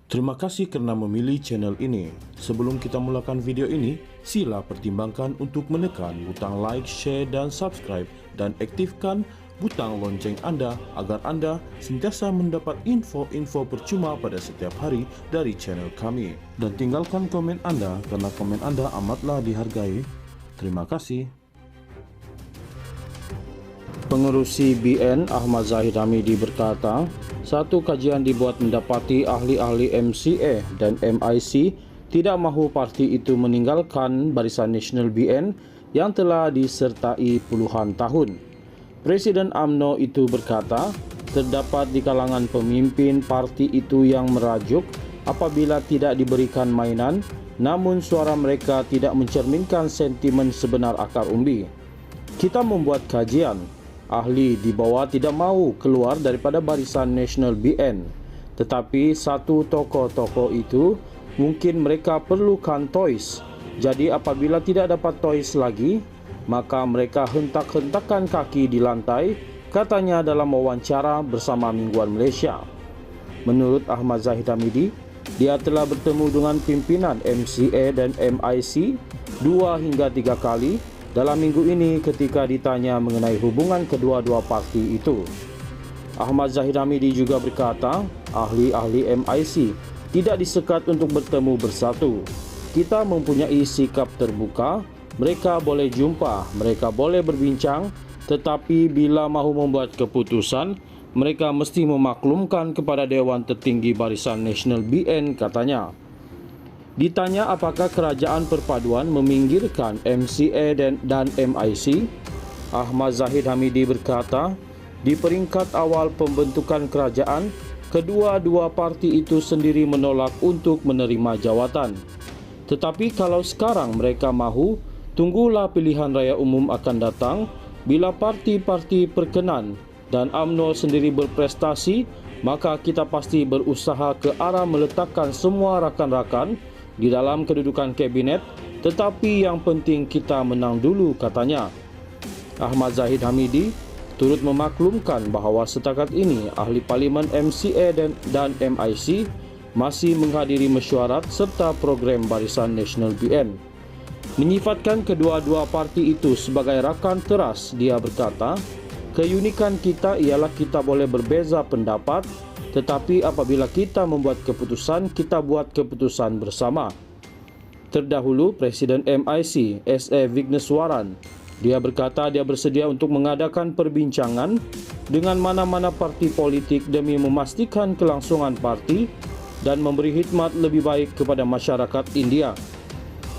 Terima kasih kerana memilih channel ini. Sebelum kita mulakan video ini, sila pertimbangkan untuk menekan butang like, share dan subscribe dan aktifkan butang lonceng anda agar anda sentiasa mendapat info-info percuma pada setiap hari dari channel kami. Dan tinggalkan komen anda kerana komen anda amatlah dihargai. Terima kasih. Pengerusi BN Ahmad Zahid Hamidi berkata, satu kajian dibuat mendapati ahli-ahli MCA dan MIC tidak mahu parti itu meninggalkan Barisan Nasional BN yang telah disertai puluhan tahun. Presiden UMNO itu berkata, terdapat di kalangan pemimpin parti itu yang merajuk apabila tidak diberikan mainan, namun suara mereka tidak mencerminkan sentimen sebenar akar umbi. Kita membuat kajian. Ahli di bawah tidak mahu keluar daripada Barisan Nasional BN. Tetapi satu tokoh-tokoh itu mungkin mereka perlukan toys. Jadi apabila tidak dapat toys lagi, maka mereka hentak-hentakan kaki di lantai, katanya dalam wawancara bersama Mingguan Malaysia. Menurut Ahmad Zahid Hamidi, dia telah bertemu dengan pimpinan MCA dan MIC 2 hingga 3 kali dalam minggu ini ketika ditanya mengenai hubungan kedua-dua parti itu. Ahmad Zahid Hamidi juga berkata, ahli-ahli MIC tidak disekat untuk bertemu bersatu. Kita mempunyai sikap terbuka, mereka boleh jumpa, mereka boleh berbincang, tetapi bila mahu membuat keputusan, mereka mesti memaklumkan kepada Dewan Tertinggi Barisan Nasional BN, katanya. Ditanya apakah kerajaan perpaduan meminggirkan MCA dan MIC, Ahmad Zahid Hamidi berkata, di peringkat awal pembentukan kerajaan, kedua-dua parti itu sendiri menolak untuk menerima jawatan. Tetapi kalau sekarang mereka mahu, tunggulah pilihan raya umum akan datang bila parti-parti perkenan dan UMNO sendiri berprestasi, maka kita pasti berusaha ke arah meletakkan semua rakan-rakan di dalam kedudukan kabinet, tetapi yang penting kita menang dulu, katanya. Ahmad Zahid Hamidi turut memaklumkan bahawa setakat ini ahli parlimen MCA dan MIC masih menghadiri mesyuarat serta program Barisan Nasional BN. Menyifatkan kedua-dua parti itu sebagai rakan teras, dia berkata, keunikan kita ialah kita boleh berbeza pendapat, tetapi apabila kita membuat keputusan, kita buat keputusan bersama. Terdahulu, Presiden MIC, S.A. Vigneswaran, dia berkata dia bersedia untuk mengadakan perbincangan dengan mana-mana parti politik demi memastikan kelangsungan parti dan memberi khidmat lebih baik kepada masyarakat India.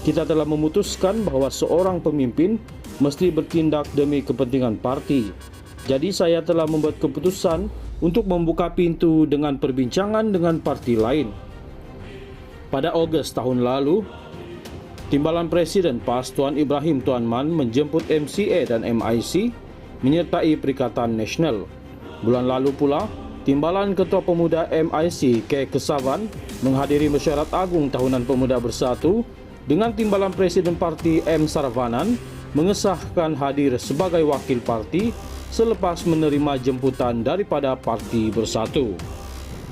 Kita telah memutuskan bahawa seorang pemimpin mesti bertindak demi kepentingan parti. Jadi saya telah membuat keputusan untuk membuka pintu dengan perbincangan dengan parti lain. Pada Ogos tahun lalu, Timbalan Presiden PAS Tuan Ibrahim Tuan Man menjemput MCA dan MIC menyertai Perikatan Nasional. Bulan lalu pula, Timbalan Ketua Pemuda MIC K. Kesavan menghadiri Mesyuarat Agung Tahunan Pemuda Bersatu dengan Timbalan Presiden Parti M. Saravanan mengesahkan hadir sebagai wakil parti selepas menerima jemputan daripada Parti Bersatu.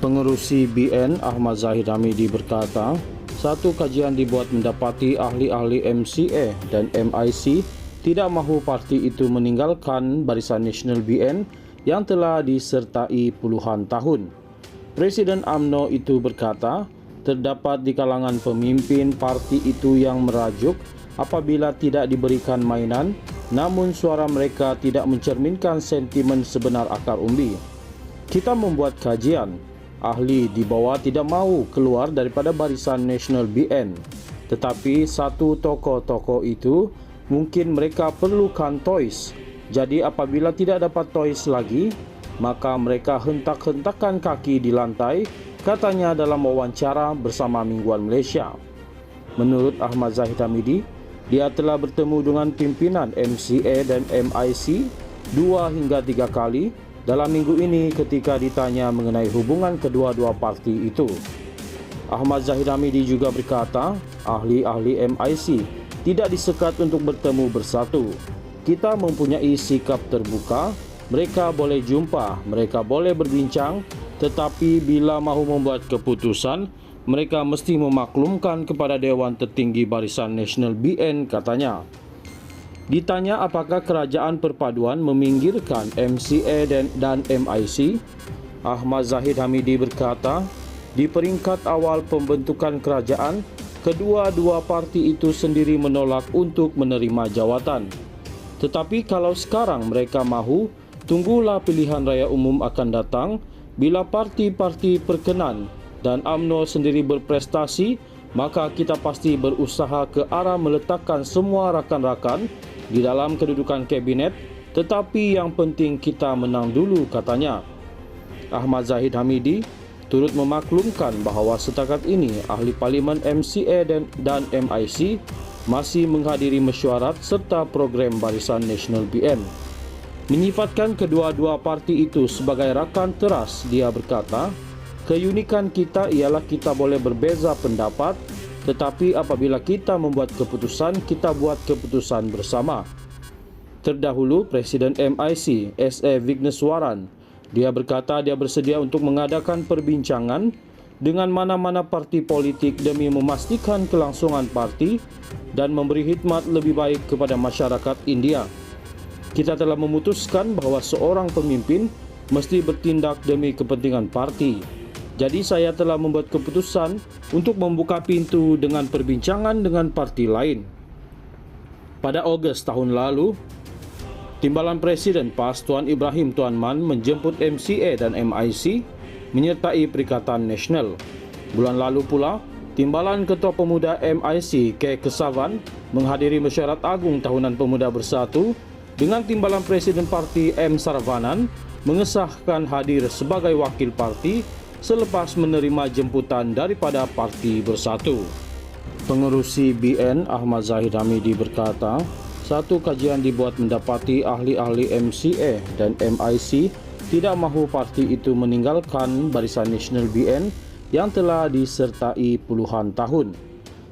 Pengerusi BN Ahmad Zahid Hamidi berkata, satu kajian dibuat mendapati ahli-ahli MCA dan MIC tidak mahu parti itu meninggalkan Barisan Nasional BN yang telah disertai puluhan tahun. Presiden UMNO itu berkata, terdapat di kalangan pemimpin parti itu yang merajuk apabila tidak diberikan mainan, namun suara mereka tidak mencerminkan sentimen sebenar akar umbi. Kita membuat kajian. Ahli di bawah tidak mahu keluar daripada Barisan Nasional BN. Tetapi satu tokoh-tokoh itu mungkin mereka perlukan toys. Jadi apabila tidak dapat toys lagi, maka mereka hentak-hentakan kaki di lantai, katanya dalam wawancara bersama Mingguan Malaysia. Menurut Ahmad Zahid Hamidi, dia telah bertemu dengan pimpinan MCA dan MIC 2 hingga 3 kali dalam minggu ini ketika ditanya mengenai hubungan kedua-dua parti itu. Ahmad Zahid Hamidi juga berkata, ahli-ahli MIC tidak disekat untuk bertemu bersatu. Kita mempunyai sikap terbuka, mereka boleh jumpa, mereka boleh berbincang, tetapi bila mahu membuat keputusan, mereka mesti memaklumkan kepada Dewan Tertinggi Barisan Nasional BN, katanya. Ditanya apakah kerajaan perpaduan meminggirkan MCA dan MIC, Ahmad Zahid Hamidi berkata, di peringkat awal pembentukan kerajaan, kedua-dua parti itu sendiri menolak untuk menerima jawatan. Tetapi kalau sekarang mereka mahu, tunggulah pilihan raya umum akan datang bila parti-parti perkenan dan UMNO sendiri berprestasi, maka kita pasti berusaha ke arah meletakkan semua rakan-rakan di dalam kedudukan kabinet, tetapi yang penting kita menang dulu, katanya. Ahmad Zahid Hamidi turut memaklumkan bahawa setakat ini ahli parlimen MCA dan MIC masih menghadiri mesyuarat serta program Barisan Nasional BN. Menyifatkan kedua-dua parti itu sebagai rakan teras, dia berkata, keunikan kita ialah kita boleh berbeza pendapat, tetapi apabila kita membuat keputusan, kita buat keputusan bersama. Terdahulu, Presiden MIC, S.A. Vigneswaran, dia berkata dia bersedia untuk mengadakan perbincangan dengan mana-mana parti politik demi memastikan kelangsungan parti dan memberi khidmat lebih baik kepada masyarakat India. Kita telah memutuskan bahawa seorang pemimpin mesti bertindak demi kepentingan parti. Jadi saya telah membuat keputusan untuk membuka pintu dengan perbincangan dengan parti lain. Pada Ogos tahun lalu, Timbalan Presiden PAS Tuan Ibrahim Tuan Man menjemput MCA dan MIC menyertai Perikatan Nasional. Bulan lalu pula, Timbalan Ketua Pemuda MIC K. Kesavan menghadiri Mesyuarat Agung Tahunan Pemuda Bersatu dengan Timbalan Presiden Parti M. Saravanan mengesahkan hadir sebagai wakil parti selepas menerima jemputan daripada Parti Bersatu. Pengerusi BN Ahmad Zahid Hamidi berkata, satu kajian dibuat mendapati ahli-ahli MCA dan MIC tidak mahu parti itu meninggalkan Barisan Nasional BN yang telah disertai puluhan tahun.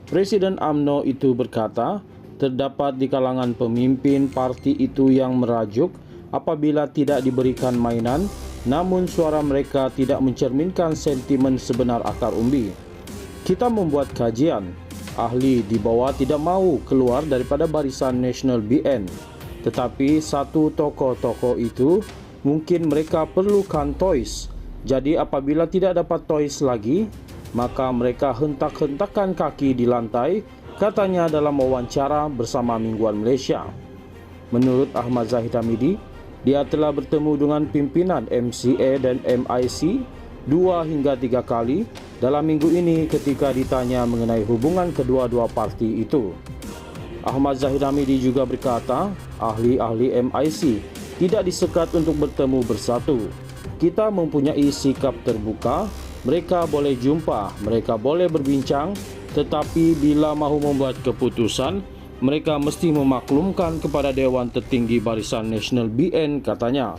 Presiden UMNO itu berkata, terdapat di kalangan pemimpin parti itu yang merajuk apabila tidak diberikan mainan, namun suara mereka tidak mencerminkan sentimen sebenar akar umbi. Kita membuat kajian, ahli di bawah tidak mahu keluar daripada Barisan Nasional BN, tetapi satu tokoh-tokoh itu mungkin mereka perlukan toys. Jadi apabila tidak dapat toys lagi, maka mereka hentak-hentakan kaki di lantai, katanya dalam wawancara bersama Mingguan Malaysia. Menurut Ahmad Zahid Hamidi, dia telah bertemu dengan pimpinan MCA dan MIC 2 hingga 3 kali dalam minggu ini ketika ditanya mengenai hubungan kedua-dua parti itu. Ahmad Zahid Hamidi juga berkata, ahli-ahli MIC tidak disekat untuk bertemu bersatu. Kita mempunyai sikap terbuka, mereka boleh jumpa, mereka boleh berbincang, tetapi bila mahu membuat keputusan, mereka mesti memaklumkan kepada Dewan Tertinggi Barisan Nasional BN, katanya.